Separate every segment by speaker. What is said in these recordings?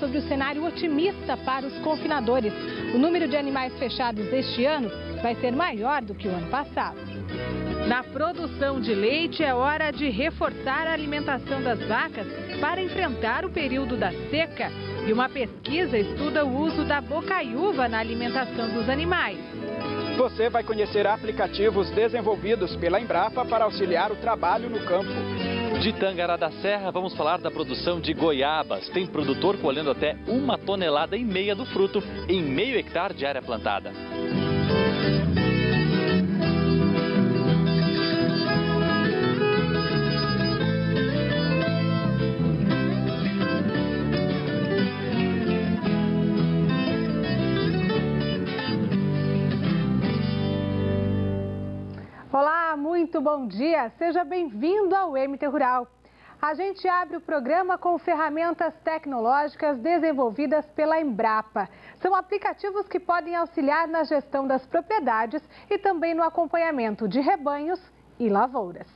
Speaker 1: sobre o cenário otimista para os confinadores. O número de animais fechados este ano vai ser maior do que o ano passado. Na produção de leite, é hora de reforçar a alimentação das vacas para enfrentar o período da seca. E uma pesquisa estuda o uso da bocaiúva na alimentação dos animais.
Speaker 2: Você vai conhecer aplicativos desenvolvidos pela Embrapa para auxiliar o trabalho no campo.
Speaker 3: De Tangará da Serra, vamos falar da produção de goiabas. Tem produtor colhendo até 1,5 toneladas do fruto em meio hectare de área plantada.
Speaker 1: Olá, muito bom dia! Seja bem-vindo ao MT Rural. A gente abre o programa com ferramentas tecnológicas desenvolvidas pela Embrapa. São aplicativos que podem auxiliar na gestão das propriedades e também no acompanhamento de rebanhos e lavouras.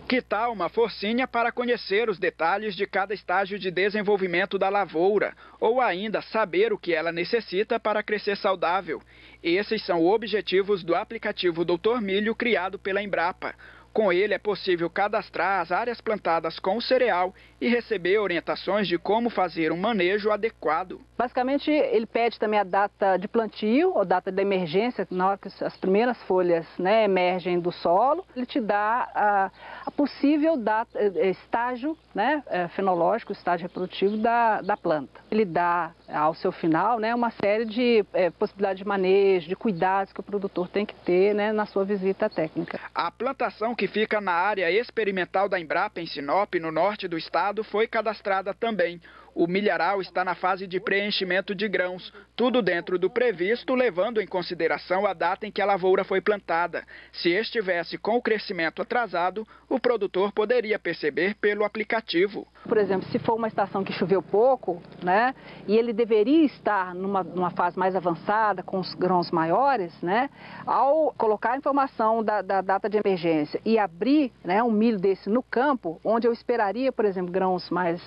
Speaker 2: Que tal uma forcinha para conhecer os detalhes de cada estágio de desenvolvimento da lavoura, ou ainda saber o que ela necessita para crescer saudável? Esses são objetivos do aplicativo Dr. Milho criado pela Embrapa. Com ele é possível cadastrar as áreas plantadas com o cereal e receber orientações de como fazer um manejo adequado.
Speaker 4: Basicamente, ele pede também a data de plantio ou data de emergência, na hora que as primeiras folhas, né, emergem do solo. Ele te dá a possível estágio, né, fenológico, estágio reprodutivo da planta. Ele dá ao seu final, né, uma série de possibilidades de manejo, de cuidados que o produtor tem que ter, né, na sua visita técnica.
Speaker 2: A plantação que fica na área experimental da Embrapa em Sinop, no norte do estado, foi cadastrada também. O milharal está na fase de preenchimento de grãos, tudo dentro do previsto, levando em consideração a data em que a lavoura foi plantada. Se estivesse com o crescimento atrasado, o produtor poderia perceber pelo aplicativo.
Speaker 4: Por exemplo, se for uma estação que choveu pouco, né, e ele deveria estar numa fase mais avançada, com os grãos maiores, né, ao colocar a informação da data de emergência e abrir, né, um milho desse no campo, onde eu esperaria, por exemplo, grãos mais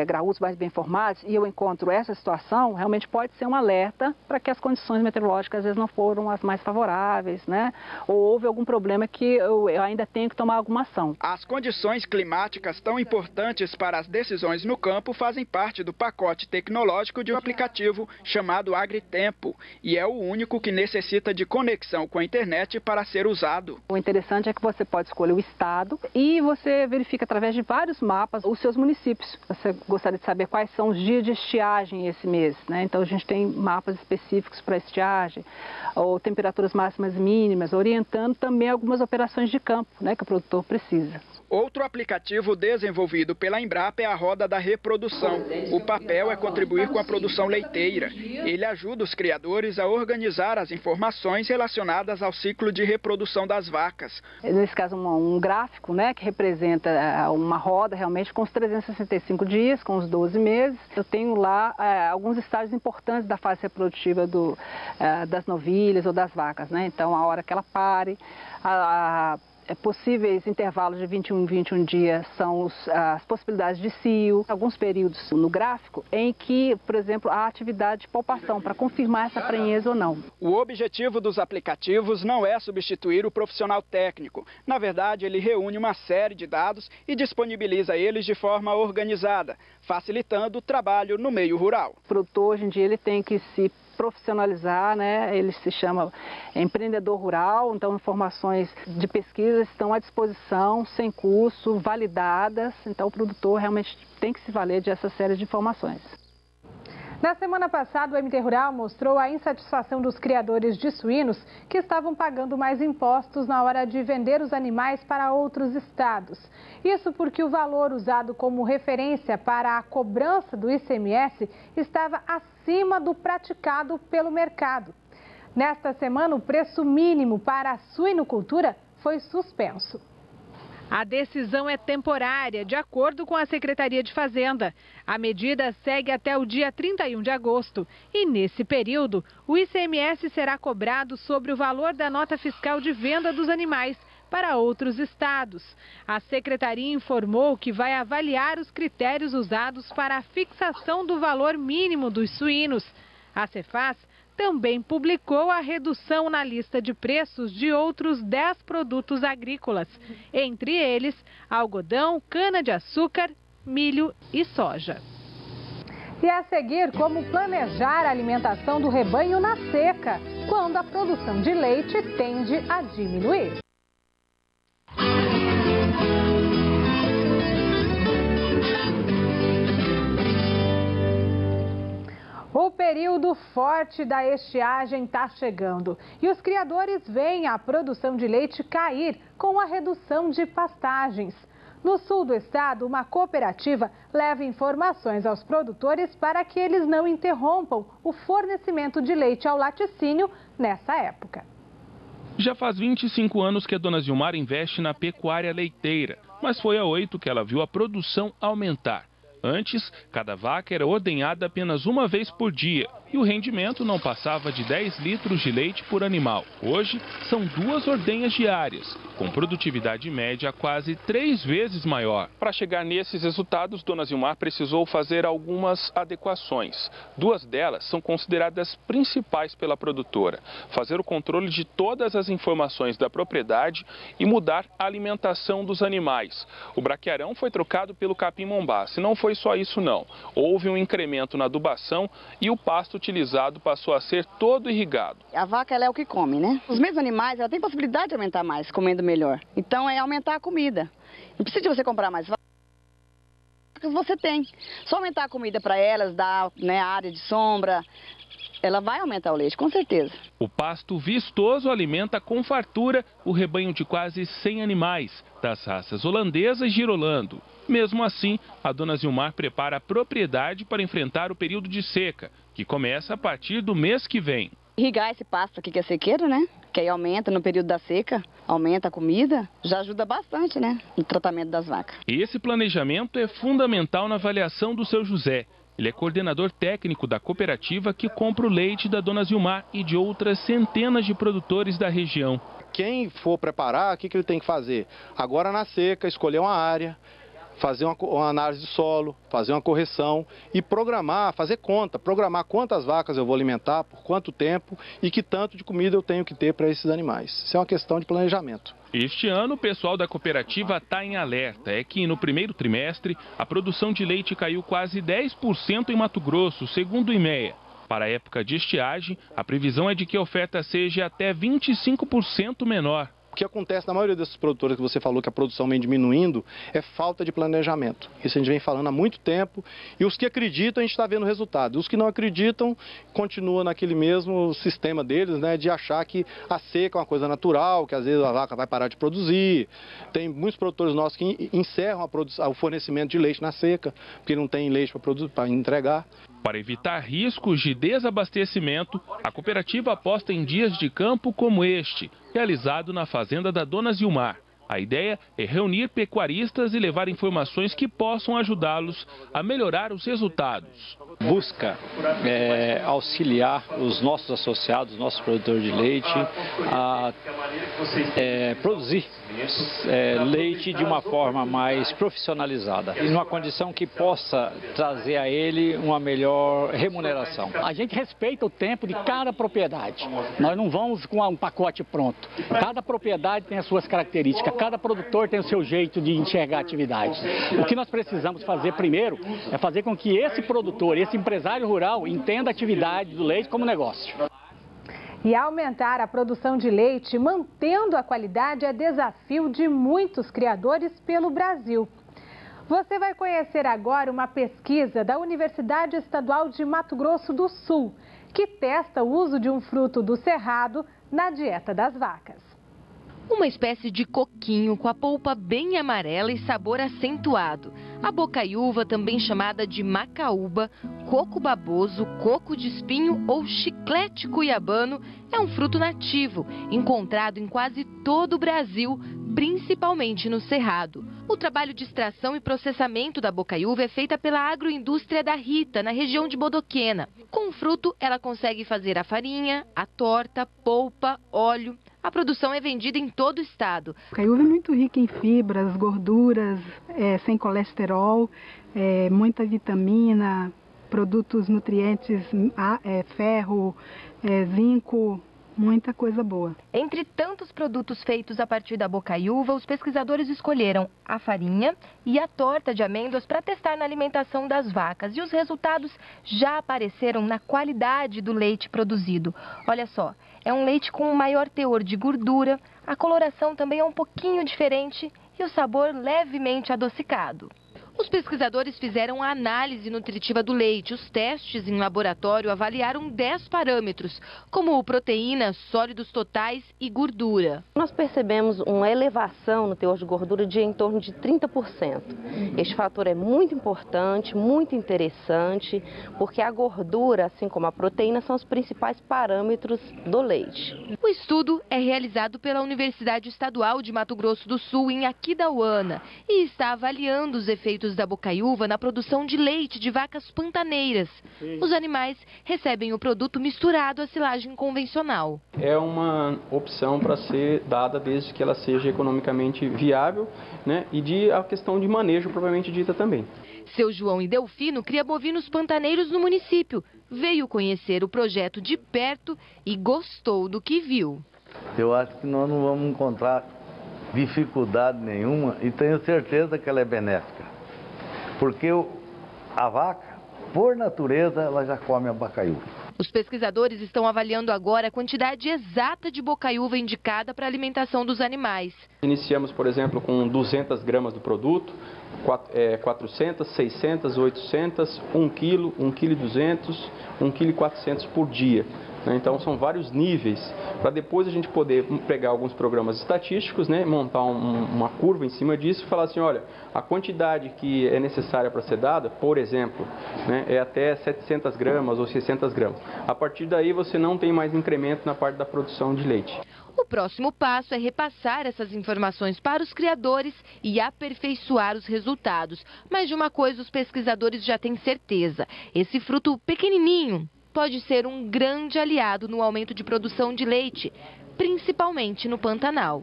Speaker 4: graúdos, mais bem formados, e eu encontro essa situação, realmente pode ser um alerta para que as condições meteorológicas às vezes não foram as mais favoráveis, né, ou houve algum problema que eu ainda tenho que tomar alguma ação.
Speaker 2: As condições climáticas tão importantes para as decisões no campo fazem parte do pacote tecnológico de um aplicativo chamado AgriTempo, e é o único que necessita de conexão com a internet para ser usado.
Speaker 4: O interessante é que você pode escolher o estado e você verifica através de vários mapas os seus municípios. Você gostaria de saber quais são os dias de estiagem esse mês, né? Então a gente tem mapas específicos para estiagem, ou temperaturas máximas e mínimas, orientando também algumas operações de campo, né, que o produtor precisa.
Speaker 2: Outro aplicativo desenvolvido pela Embrapa é a Roda da Reprodução. O papel é contribuir com a produção leiteira. Ele ajuda os criadores a organizar as informações relacionadas ao ciclo de reprodução das vacas.
Speaker 4: Nesse caso, um gráfico, né, que representa uma roda realmente com os 365 dias, com os 12 meses. Eu tenho lá alguns estágios importantes da fase reprodutiva das novilhas ou das vacas, né? Então, a hora que ela pare, possíveis intervalos de 21 dias são as possibilidades de cio, alguns períodos no gráfico em que, por exemplo, há atividade de palpação para confirmar essa prenhez ou não.
Speaker 2: O objetivo dos aplicativos não é substituir o profissional técnico. Na verdade, ele reúne uma série de dados e disponibiliza eles de forma organizada, facilitando o trabalho no meio rural.
Speaker 4: O produtor, hoje em dia, ele tem que se profissionalizar, né? Ele se chama empreendedor rural, então informações de pesquisa estão à disposição, sem custo, validadas, então o produtor realmente tem que se valer dessa série de informações.
Speaker 1: Na semana passada, o MT Rural mostrou a insatisfação dos criadores de suínos que estavam pagando mais impostos na hora de vender os animais para outros estados. Isso porque o valor usado como referência para a cobrança do ICMS estava acima do praticado pelo mercado. Nesta semana, o preço mínimo para a suinocultura foi suspenso. A decisão é temporária, de acordo com a Secretaria de Fazenda. A medida segue até o dia 31 de agosto e, nesse período, o ICMS será cobrado sobre o valor da nota fiscal de venda dos animais, para outros estados. A secretaria informou que vai avaliar os critérios usados para a fixação do valor mínimo dos suínos. A Cefaz também publicou a redução na lista de preços de outros 10 produtos agrícolas, entre eles algodão, cana-de-açúcar, milho e soja. E a seguir, como planejar a alimentação do rebanho na seca, quando a produção de leite tende a diminuir. O período forte da estiagem está chegando e os criadores veem a produção de leite cair com a redução de pastagens. No sul do estado, uma cooperativa leva informações aos produtores para que eles não interrompam o fornecimento de leite ao laticínio nessa época.
Speaker 5: Já faz 25 anos que a dona Zilmar investe na pecuária leiteira, mas foi há 8 que ela viu a produção aumentar. Antes, cada vaca era ordenhada apenas uma vez por dia e o rendimento não passava de 10 litros de leite por animal. Hoje, são 2 ordenhas diárias, com produtividade média quase 3 vezes maior. Para chegar nesses resultados, dona Zilmar precisou fazer algumas adequações. 2 delas são consideradas principais pela produtora: fazer o controle de todas as informações da propriedade e mudar a alimentação dos animais. O braquiarão foi trocado pelo capim-mombás. E não foi só isso não. Houve um incremento na adubação e o pasto utilizado passou a ser todo irrigado.
Speaker 6: A vaca, ela é o que come, né? Os mesmos animais, ela tem possibilidade de aumentar mais, comendo melhor. Então é aumentar a comida. Não precisa de você comprar mais vacas, você tem. Só aumentar a comida para elas, dar, né, área de sombra, ela vai aumentar o leite, com certeza.
Speaker 5: O pasto vistoso alimenta com fartura o rebanho de quase 100 animais, das raças holandesa e girolando. Mesmo assim, a dona Zilmar prepara a propriedade para enfrentar o período de seca, que começa a partir do mês que vem.
Speaker 6: Irrigar esse pasto aqui que é sequeiro, né? Que aí aumenta no período da seca, aumenta a comida, já ajuda bastante, né? No tratamento das vacas.
Speaker 5: Esse planejamento é fundamental na avaliação do seu José. Ele é coordenador técnico da cooperativa que compra o leite da dona Zilmar e de outras centenas de produtores da região.
Speaker 7: Quem for preparar, o que ele tem que fazer? Agora na seca, escolher uma área, fazer uma análise de solo, fazer uma correção e programar, fazer conta, programar quantas vacas eu vou alimentar, por quanto tempo e que tanto de comida eu tenho que ter para esses animais. Isso é uma questão de planejamento.
Speaker 5: Este ano, o pessoal da cooperativa está em alerta. É que no primeiro trimestre, a produção de leite caiu quase 10% em Mato Grosso, segundo o IMEA. Para a época de estiagem, a previsão é de que a oferta seja até 25% menor.
Speaker 7: O que acontece na maioria desses produtores que você falou que a produção vem diminuindo é falta de planejamento. Isso a gente vem falando há muito tempo e os que acreditam a gente está vendo o resultado. Os que não acreditam continuam naquele mesmo sistema deles, né, de achar que a seca é uma coisa natural, que às vezes a vaca vai parar de produzir. Tem muitos produtores nossos que encerram o fornecimento de leite na seca, porque não tem leite para entregar.
Speaker 5: Para evitar riscos de desabastecimento, a cooperativa aposta em dias de campo como este, realizado na fazenda da dona Zilmar. A ideia é reunir pecuaristas e levar informações que possam ajudá-los a melhorar os resultados.
Speaker 8: Busca auxiliar os nossos associados, nossos produtores de leite, a produzir leite de uma forma mais profissionalizada e numa condição que possa trazer a ele uma melhor remuneração.
Speaker 9: A gente respeita o tempo de cada propriedade. Nós não vamos com um pacote pronto. Cada propriedade tem as suas características, cada produtor tem o seu jeito de enxergar a atividade. O que nós precisamos fazer primeiro é fazer com que esse produtor, esse empresário rural, entenda a atividade do leite como negócio.
Speaker 1: E aumentar a produção de leite, mantendo a qualidade, é desafio de muitos criadores pelo Brasil. Você vai conhecer agora uma pesquisa da Universidade Estadual de Mato Grosso do Sul, que testa o uso de um fruto do cerrado na dieta das vacas.
Speaker 10: Uma espécie de coquinho com a polpa bem amarela e sabor acentuado. A bocaiúva, também chamada de macaúba, coco baboso, coco de espinho ou chiclete cuiabano, é um fruto nativo, encontrado em quase todo o Brasil, principalmente no Cerrado. O trabalho de extração e processamento da bocaiúva é feita pela agroindústria da Rita, na região de Bodoquena. Com o fruto, ela consegue fazer a farinha, a torta, polpa, óleo. A produção é vendida em todo o estado.
Speaker 11: A bocaiúva é muito rica em fibras, gorduras, sem colesterol, muita vitamina, produtos nutrientes, ferro, zinco, muita coisa boa.
Speaker 10: Entre tantos produtos feitos a partir da bocaiúva, os pesquisadores escolheram a farinha e a torta de amêndoas para testar na alimentação das vacas. E os resultados já apareceram na qualidade do leite produzido. Olha só, é um leite com um maior teor de gordura, a coloração também é um pouquinho diferente e o sabor levemente adocicado. Os pesquisadores fizeram a análise nutritiva do leite. Os testes em laboratório avaliaram 10 parâmetros, como proteína, sólidos totais e gordura.
Speaker 12: Nós percebemos uma elevação no teor de gordura de em torno de 30%. Este fator é muito importante, muito interessante, porque a gordura, assim como a proteína, são os principais parâmetros do leite.
Speaker 10: O estudo é realizado pela Universidade Estadual de Mato Grosso do Sul, em Aquidauana, e está avaliando os efeitos da bocaiúva na produção de leite de vacas pantaneiras. Os animais recebem o produto misturado à silagem convencional.
Speaker 13: É uma opção para ser dada desde que ela seja economicamente viável, né? E a questão de manejo propriamente dita também.
Speaker 10: Seu João e Delfino cria bovinos pantaneiros no município. Veio conhecer o projeto de perto e gostou do que viu.
Speaker 14: Eu acho que nós não vamos encontrar dificuldade nenhuma e tenho certeza que ela é benéfica. Porque a vaca, por natureza, ela já come a bocaiúva.
Speaker 10: Os pesquisadores estão avaliando agora a quantidade exata de bocaiúva indicada para a alimentação dos animais.
Speaker 13: Iniciamos, por exemplo, com 200 gramas do produto, 400, 600, 800, 1 kg, 1,2 kg, 1,4 kg por dia. Então são vários níveis, para depois a gente poder pegar alguns programas estatísticos, né, montar uma curva em cima disso e falar assim, olha, a quantidade que é necessária para ser dada, por exemplo, né, é até 700 gramas ou 600 gramas. A partir daí você não tem mais incremento na parte da produção de leite.
Speaker 10: O próximo passo é repassar essas informações para os criadores e aperfeiçoar os resultados. Mas de uma coisa os pesquisadores já têm certeza, esse fruto pequenininho pode ser um grande aliado no aumento de produção de leite, principalmente no Pantanal.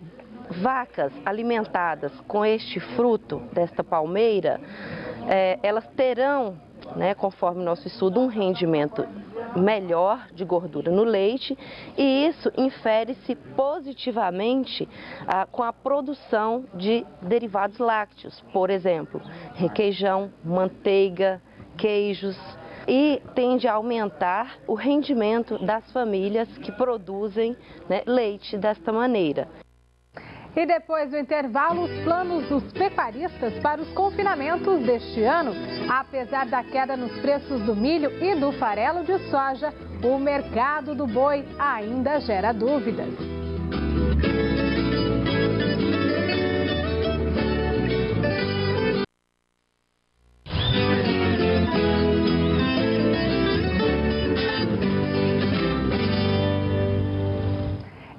Speaker 12: Vacas alimentadas com este fruto desta palmeira, elas terão, né, conforme nosso estudo, um rendimento melhor de gordura no leite e isso infere-se positivamente com a produção de derivados lácteos, por exemplo, requeijão, manteiga, queijos, e tende a aumentar o rendimento das famílias que produzem, né, leite desta maneira.
Speaker 1: E depois do intervalo, os planos dos pecuaristas para os confinamentos deste ano. Apesar da queda nos preços do milho e do farelo de soja, o mercado do boi ainda gera dúvidas.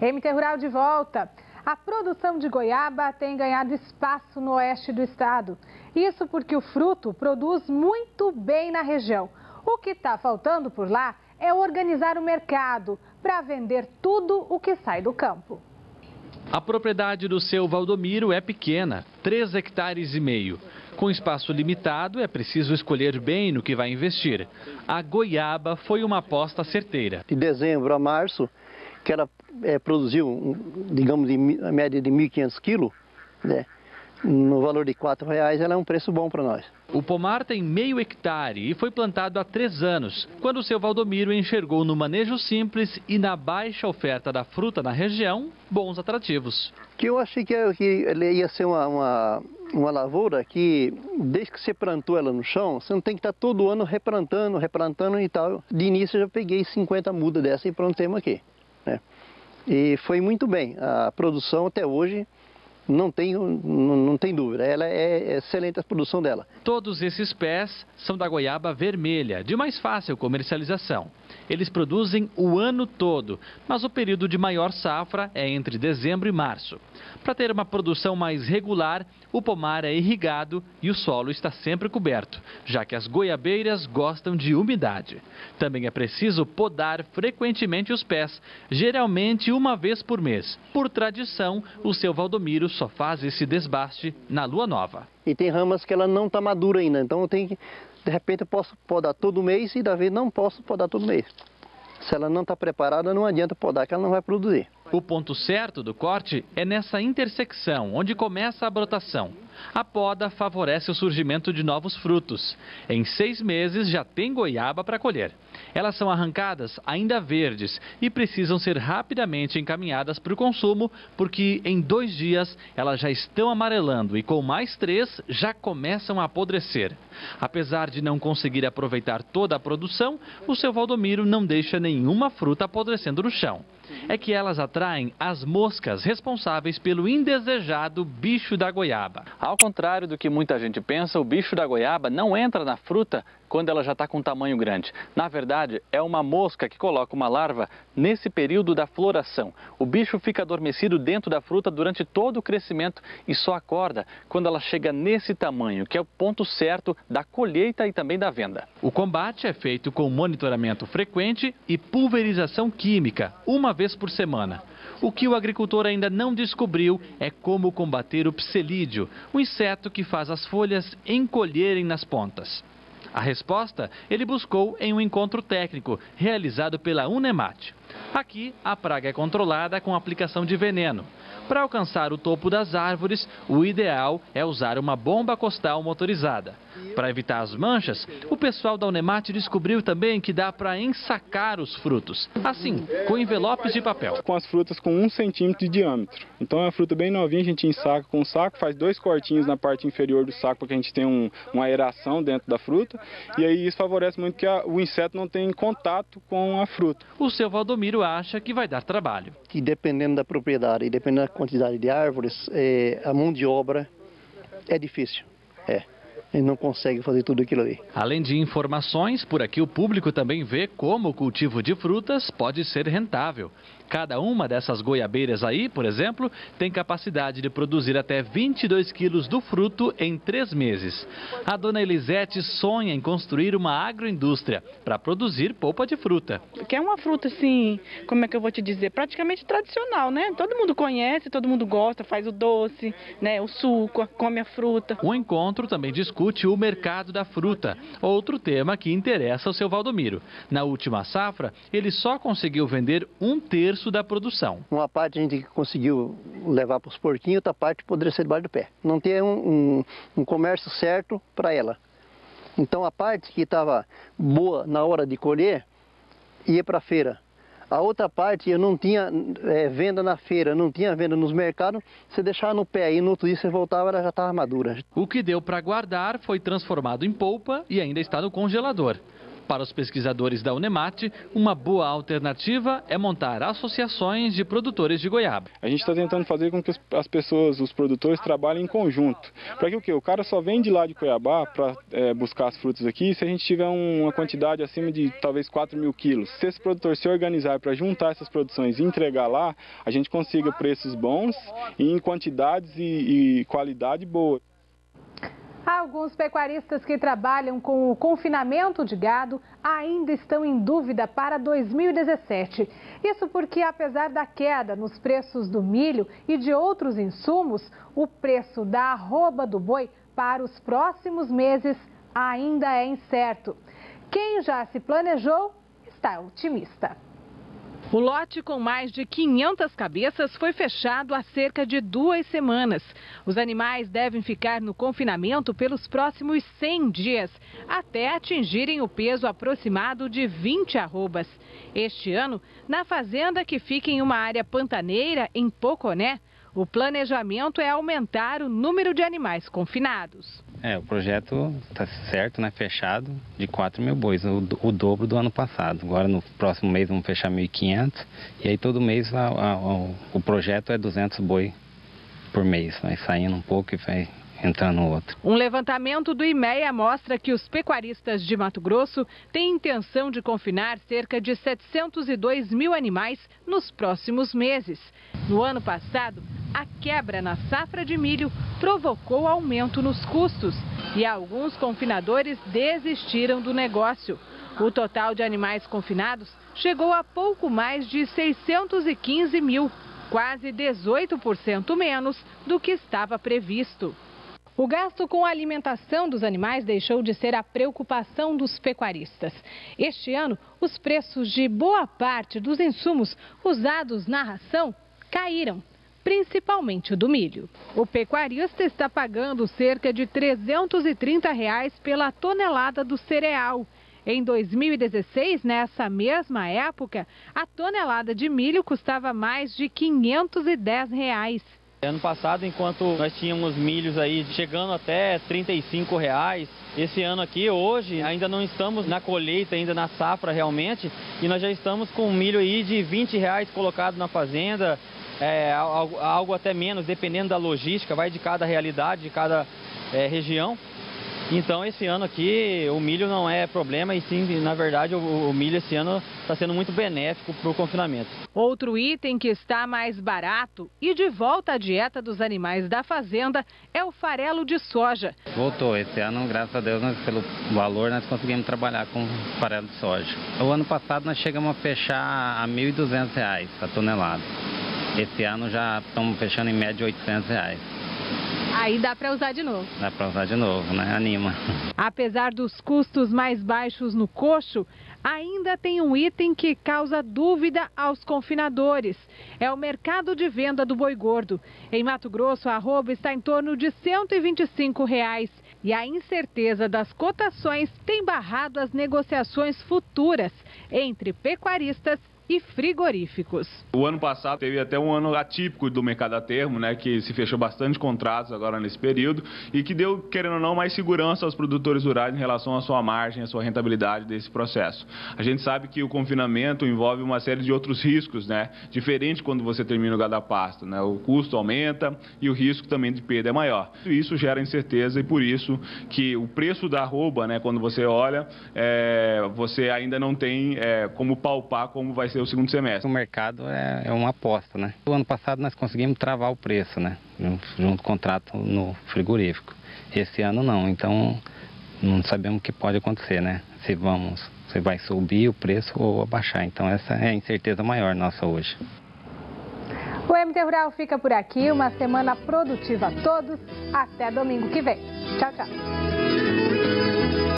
Speaker 1: MT Rural de volta. A produção de goiaba tem ganhado espaço no oeste do estado. Isso porque o fruto produz muito bem na região. O que está faltando por lá é organizar o mercado para vender tudo o que sai do campo.
Speaker 3: A propriedade do seu Valdomiro é pequena, 3,5 hectares. Com espaço limitado, é preciso escolher bem no que vai investir. A goiaba foi uma aposta certeira.
Speaker 15: De dezembro a março, que ela produziu, digamos, em média de 1.500 quilos, né? No valor de R$4, ela é um preço bom para nós.
Speaker 3: O pomar tem meio hectare e foi plantado há 3 anos, quando o seu Valdomiro enxergou no manejo simples e na baixa oferta da fruta na região, bons atrativos.
Speaker 15: Que eu achei que ele ia ser uma lavoura que, desde que você plantou ela no chão, você não tem que estar todo ano replantando e tal. De início eu já peguei 50 mudas dessa e plantemos aqui, né? E foi muito bem. A produção até hoje Não tem dúvida, ela é excelente a produção dela.
Speaker 3: Todos esses pés são da goiaba vermelha, de mais fácil comercialização. Eles produzem o ano todo, mas o período de maior safra é entre dezembro e março. Para ter uma produção mais regular, o pomar é irrigado e o solo está sempre coberto, já que as goiabeiras gostam de umidade. Também é preciso podar frequentemente os pés, geralmente uma vez por mês. Por tradição, o seu Valdomiro só faz esse desbaste na lua nova.
Speaker 15: E tem ramas que ela não está madura ainda, então eu tenho que, de repente eu posso podar todo mês e da vez não posso podar todo mês. Se ela não está preparada, não adianta podar, que ela não vai produzir.
Speaker 3: O ponto certo do corte é nessa intersecção, onde começa a brotação. A poda favorece o surgimento de novos frutos. Em 6 meses já tem goiaba para colher. Elas são arrancadas ainda verdes e precisam ser rapidamente encaminhadas para o consumo, porque em 2 dias elas já estão amarelando e com mais 3 já começam a apodrecer. Apesar de não conseguir aproveitar toda a produção, o seu Valdomiro não deixa nenhuma fruta apodrecendo no chão. É que elas atraem as moscas responsáveis pelo indesejado bicho da goiaba. Ao contrário do que muita gente pensa, o bicho da goiaba não entra na fruta quando ela já está com tamanho grande. Na verdade, é uma mosca que coloca uma larva nesse período da floração. O bicho fica adormecido dentro da fruta durante todo o crescimento e só acorda quando ela chega nesse tamanho, que é o ponto certo da colheita e também da venda. O combate é feito com monitoramento frequente e pulverização química, uma vez por semana. O que o agricultor ainda não descobriu é como combater o pselídeo, o inseto que faz as folhas encolherem nas pontas. A resposta ele buscou em um encontro técnico realizado pela Unemat. Aqui, a praga é controlada com aplicação de veneno. Para alcançar o topo das árvores, o ideal é usar uma bomba costal motorizada. Para evitar as manchas, o pessoal da Unemat descobriu também que dá para ensacar os frutos, assim, com envelopes de papel.
Speaker 16: Com as frutas com 1 centímetro de diâmetro. Então é uma fruta bem novinha, a gente ensaca com o saco, faz 2 cortinhos na parte inferior do saco para que a gente tenha uma aeração dentro da fruta. E aí isso favorece muito que o inseto não tenha contato com a fruta.
Speaker 3: O seu Valdomiro acha que vai dar trabalho.
Speaker 15: E dependendo da propriedade e dependendo da quantidade de árvores, a mão de obra é difícil. Ele não consegue fazer tudo aquilo ali.
Speaker 3: Além de informações, por aqui o público também vê como o cultivo de frutas pode ser rentável. Cada uma dessas goiabeiras aí, por exemplo, tem capacidade de produzir até 22 quilos do fruto em 3 meses. A dona Elisete sonha em construir uma agroindústria para produzir polpa de fruta.
Speaker 17: Que é uma fruta assim, como é que eu vou te dizer, praticamente tradicional, né? Todo mundo conhece, todo mundo gosta, faz o doce, né? O suco, come a fruta.
Speaker 3: O encontro também discute o mercado da fruta, outro tema que interessa ao seu Valdomiro. Na última safra, ele só conseguiu vender 1/3 da produção.
Speaker 15: Uma parte a gente conseguiu levar para os porquinhos, outra parte poderia ser debaixo do pé. Não tem um comércio certo para ela. Então a parte que estava boa na hora de colher, ia para a feira. A outra parte eu não tinha venda na feira, não tinha venda nos mercados, você deixava no pé e no outro dia você voltava, ela já estava madura.
Speaker 3: O que deu para guardar foi transformado em polpa e ainda está no congelador. Para os pesquisadores da Unemat, uma boa alternativa é montar associações de produtores de goiaba.
Speaker 16: A gente está tentando fazer com que as pessoas, os produtores, trabalhem em conjunto. Para que o quê? O cara só vem de lá de Cuiabá para buscar as frutas aqui se a gente tiver uma quantidade acima de talvez 4.000 quilos. Se esse produtor se organizar para juntar essas produções e entregar lá, a gente consiga preços bons e em quantidades e qualidade boa.
Speaker 1: Alguns pecuaristas que trabalham com o confinamento de gado ainda estão em dúvida para 2017. Isso porque, apesar da queda nos preços do milho e de outros insumos, o preço da arroba do boi para os próximos meses ainda é incerto. Quem já se planejou está otimista. O lote com mais de 500 cabeças foi fechado há cerca de 2 semanas. Os animais devem ficar no confinamento pelos próximos 100 dias, até atingirem o peso aproximado de 20 arrobas. Este ano, na fazenda que fica em uma área pantaneira, em Poconé, o planejamento é aumentar o número de animais confinados.
Speaker 18: O projeto está certo, né? Fechado de 4.000 bois, o dobro do ano passado. Agora no próximo mês vamos fechar 1.500 e aí todo mês o projeto é 200 boi por mês, vai saindo um pouco e vai entrando outro.
Speaker 1: Um levantamento do IMEA mostra que os pecuaristas de Mato Grosso têm intenção de confinar cerca de 702 mil animais nos próximos meses. No ano passado, a quebra na safra de milho provocou aumento nos custos e alguns confinadores desistiram do negócio. O total de animais confinados chegou a pouco mais de 615 mil, quase 18% menos do que estava previsto. O gasto com a alimentação dos animais deixou de ser a preocupação dos pecuaristas. Este ano, os preços de boa parte dos insumos usados na ração caíram, principalmente o do milho. O pecuarista está pagando cerca de R$ 330 pela tonelada do cereal. Em 2016, nessa mesma época, a tonelada de milho custava mais de R$ 510.
Speaker 19: Ano passado, enquanto nós tínhamos milhos aí chegando até R$ 35, esse ano aqui, hoje, ainda não estamos na colheita, ainda na safra realmente, e nós já estamos com milho aí de R$ 20 colocado na fazenda, algo até menos, dependendo da logística, vai de cada realidade, de cada região. Então, esse ano aqui, o milho não é problema e sim, na verdade, o milho esse ano está sendo muito benéfico para o confinamento.
Speaker 1: Outro item que está mais barato e de volta à dieta dos animais da fazenda é o farelo de soja.
Speaker 18: Voltou. Esse ano, graças a Deus, pelo valor, nós conseguimos trabalhar com farelo de soja. O ano passado, nós chegamos a fechar a R$ 1.200 a tonelada. Esse ano já estamos fechando em média R$ 800.
Speaker 1: Aí dá para usar de novo.
Speaker 18: Dá para usar de novo, né? Anima.
Speaker 1: Apesar dos custos mais baixos no coxo, ainda tem um item que causa dúvida aos confinadores. É o mercado de venda do boi gordo. Em Mato Grosso, a arroba está em torno de R$ 125. E a incerteza das cotações tem barrado as negociações futuras entre pecuaristas e frigoríficos.
Speaker 20: O ano passado teve até um ano atípico do mercado a termo, né, que se fechou bastante contratos agora nesse período e que deu, querendo ou não, mais segurança aos produtores rurais em relação à sua margem, à sua rentabilidade desse processo. A gente sabe que o confinamento envolve uma série de outros riscos, né, diferente quando você termina o gado a pasto, né, o custo aumenta e o risco também de perda é maior. Isso gera incerteza e por isso que o preço da arroba, né, quando você olha, você ainda não tem como palpar como vai ser o segundo semestre.
Speaker 18: O mercado é uma aposta, né? O ano passado nós conseguimos travar o preço, né? Junto com o contrato no frigorífico. Esse ano não, então não sabemos o que pode acontecer, né? Se vai subir o preço ou abaixar. Então essa é a incerteza maior nossa hoje.
Speaker 1: O MT Rural fica por aqui. Uma semana produtiva a todos. Até domingo que vem. Tchau, tchau.